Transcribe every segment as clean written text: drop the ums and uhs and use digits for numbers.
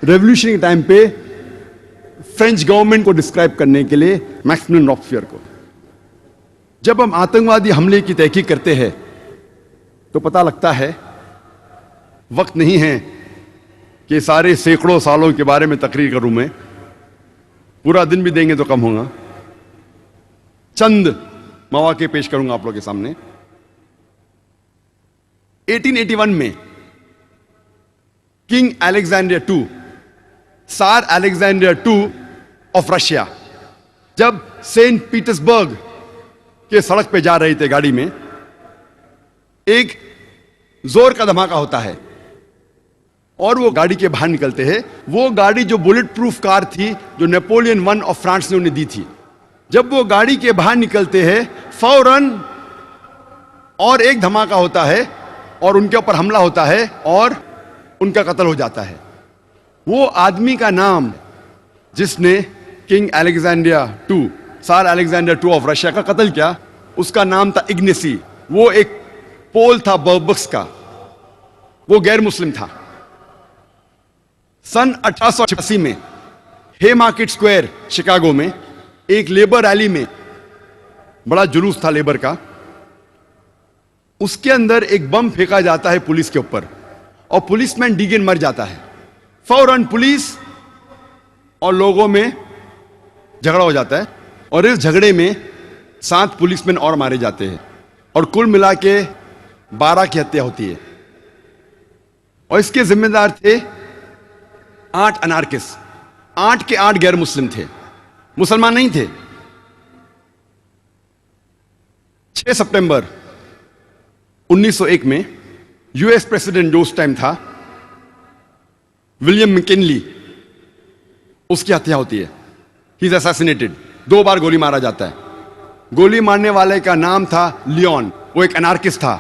Revolution के time पे French government को डिस्क्राइब करने के लिए मैक्सिमिलियन रॉबस्पियर को। जब हम आतंकवादी हमले की तहकीक करते हैं तो पता लगता है वक्त नहीं है कि सारे सैकड़ों सालों के बारे में तकरीर करूं मैं, पूरा दिन भी देंगे तो कम होगा। चंद मौके पेश करूंगा आप लोगों के सामने। 1881 में किंग अलेक्जेंडर II, सार अलेक्जेंडर II ऑफ रशिया, जब सेंट पीटर्सबर्ग के सड़क पे जा रहे थे गाड़ी में, एक जोर का धमाका होता है और वो गाड़ी के बाहर निकलते हैं। वो गाड़ी जो बुलेट प्रूफ कार थी जो नेपोलियन I ऑफ फ्रांस ने उन्हें दी थी, जब वो गाड़ी के बाहर निकलते हैं फौरन और एक धमाका होता है और उनके ऊपर हमला होता है और उनका कत्ल हो जाता है। वो आदमी का नाम जिसने किंग अलेक्जेंडर II, सार अलेक्जेंडर II ऑफ रशिया का कत्ल किया, उसका नाम था इग्नेसी। वो एक पोल था बर्बक्स का, वो गैर मुस्लिम था। सन 1888 में हेमार्केट स्क्वायर शिकागो में एक लेबर रैली में, बड़ा जुलूस था लेबर का, उसके अंदर एक बम फेंका जाता है पुलिस के ऊपर और पुलिसमैन डीगन मर जाता है। फौरन पुलिस और लोगों में झगड़ा हो जाता है और इस झगड़े में 7 पुलिसमैन और मारे जाते हैं और कुल मिला के 12 की हत्या होती है। और इसके जिम्मेदार थे 8 अनार्किस्ट। 8 के 8 गैर मुस्लिम थे, मुसलमान नहीं थे। 6 सितंबर 1901 में यूएस प्रेसिडेंट जो उस टाइम था विलियम मैकिनली, उसकी हत्या होती है। He is assassinated. 2 बार गोली मारा जाता है। गोली मारने वाले का नाम था लियोन। वो एक अनार्किस्ट था,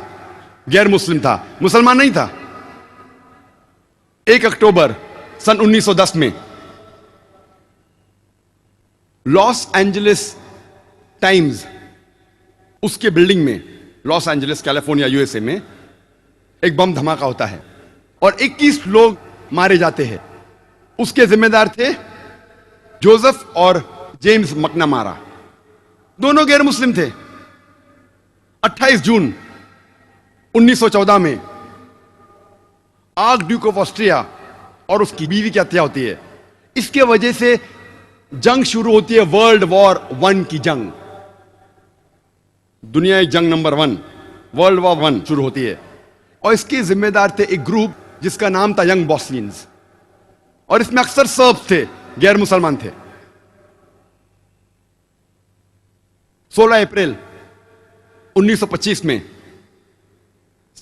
गैर मुस्लिम था, मुसलमान नहीं था। 1 अक्टूबर सन 1910 में लॉस एंजलिस टाइम्स, उसके बिल्डिंग में, लॉस एंजलिस कैलिफोर्निया यूएसए में, एक बम धमाका होता है और 21 लोग मारे जाते हैं। उसके जिम्मेदार थे जोसेफ और जेम्स मैकनामारा, दोनों गैर मुस्लिम थे। 28 जून 1914 में आर्क ड्यूक ऑफ ऑस्ट्रिया और उसकी बीवी की हत्या होती है। इसके वजह से जंग शुरू होती है, वर्ल्ड वॉर I की जंग, दुनिया की जंग नंबर 1, वर्ल्ड वॉर I शुरू होती है। और इसके जिम्मेदार थे एक ग्रुप जिसका नाम था यंग बॉस्नियंस, और इसमें अक्सर सर्ब्स थे, गैर मुसलमान थे। 16 अप्रैल 1925 में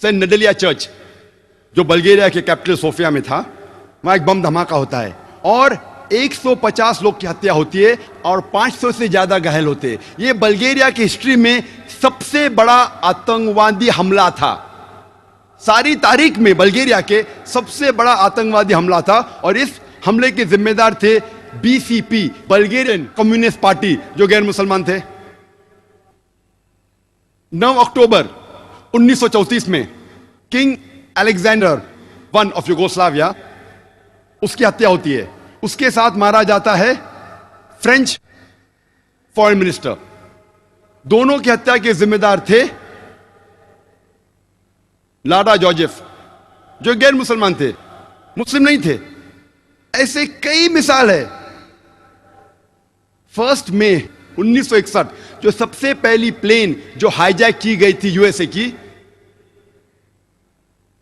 सेंट नेडेलिया चर्च, जो बल्गेरिया के कैपिटल सोफिया में था, वहां एक बम धमाका होता है और 150 लोग की हत्या होती है और 500 से ज्यादा घायल होते हैं। यह बल्गेरिया की हिस्ट्री में सबसे बड़ा आतंकवादी हमला था। सारी तारीख में बल्गेरिया के सबसे बड़ा आतंकवादी हमला था और इस हमले के जिम्मेदार थे BCP, बल्गेरियन कम्युनिस्ट पार्टी, जो गैर मुसलमान थे। 9 अक्टूबर 1934 में king Alexander I of Yugoslavia, उसकी हत्या होती है। उसके साथ मारा जाता है फ्रेंच फॉरेन मिनिस्टर। दोनों की हत्या के जिम्मेदार थे लाडा जोसेफ, जो गैर मुसलमान थे, मुस्लिम नहीं थे। ऐसे कई मिसाल है। 1 मई 1961 जो सबसे पहली प्लेन जो हाईजैक की गई थी यूएसए की,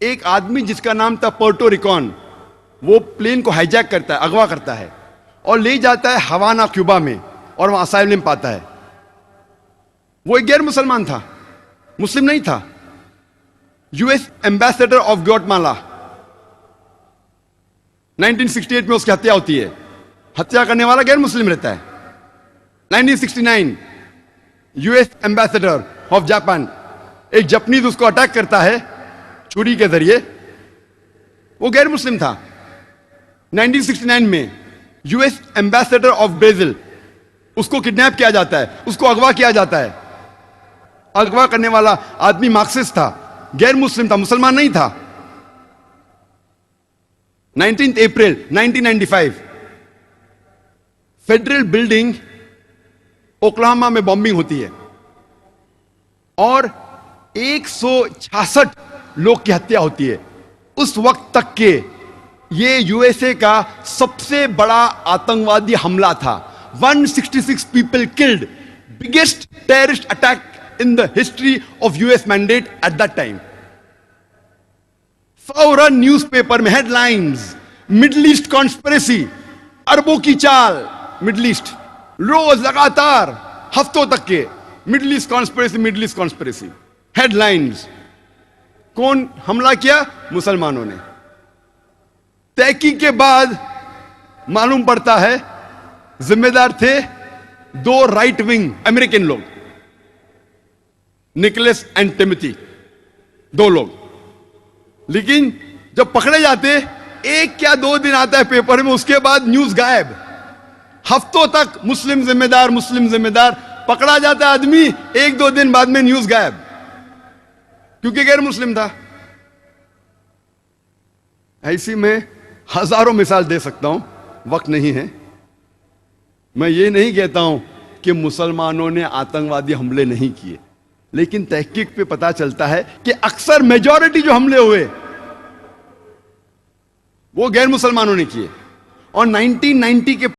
एक आदमी जिसका नाम था पोर्टो रिकॉन, वो प्लेन को हाईजैक करता है, अगवा करता है और ले जाता है हवाना, क्यूबा में, और वहां असाइलम पाता है। वो एक गैर मुसलमान था, मुस्लिम नहीं था। यूएस एम्बेसडर ऑफ ग्वाटेमाला, 1968 में उसकी हत्या होती है। हत्या करने वाला गैर मुस्लिम रहता है। 1969 यूएस एम्बेसडर ऑफ जापान, एक जापानीज उसको अटैक करता है छुरी के जरिए, वो गैर मुस्लिम था। 1969 में यूएस एम्बेसडर ऑफ ब्राजील, उसको किडनैप किया जाता है, उसको अगवा किया जाता है। अगवा करने वाला आदमी मार्क्सिस्ट था, गैर मुस्लिम था, मुसलमान नहीं था। 19 अप्रैल 1995 फेडरल बिल्डिंग ओक्लाहोमा में बॉम्बिंग होती है और 166 लोग की हत्या होती है। उस वक्त तक के ये यूएसए का सबसे बड़ा आतंकवादी हमला था। 166 people killed, biggest terrorist attack in the history of US mandate at that time. फौरन न्यूज़पेपर में हेडलाइंस, मिडिल ईस्ट कॉन्स्पिरेसी, अरबों की चाल, मिडिल ईस्ट, रोज लगातार हफ्तों तक के middle east conspiracy, middle east conspiracy headlines. कौन हमला किया? मुसलमानों ने। तहकीक के बाद मालूम पड़ता है जिम्मेदार थे दो राइट विंग अमेरिकन लोग, निकोलस एंड टिमोथी, दो लोग। लेकिन जब पकड़े जाते, एक या दो दिन आता है पेपर में, उसके बाद न्यूज गायब। हफ्तों तक मुस्लिम जिम्मेदार, मुस्लिम जिम्मेदार, पकड़ा जाता है आदमी, एक दो दिन बाद में न्यूज गायब, क्योंकि गैर मुस्लिम था। ऐसी मैं हजारों मिसाल दे सकता हूं, वक्त नहीं है। मैं ये नहीं कहता हूं कि मुसलमानों ने आतंकवादी हमले नहीं किए, लेकिन तहकीक पे पता चलता है कि अक्सर मेजॉरिटी जो हमले हुए वो गैर मुसलमानों ने किए। और 1990 के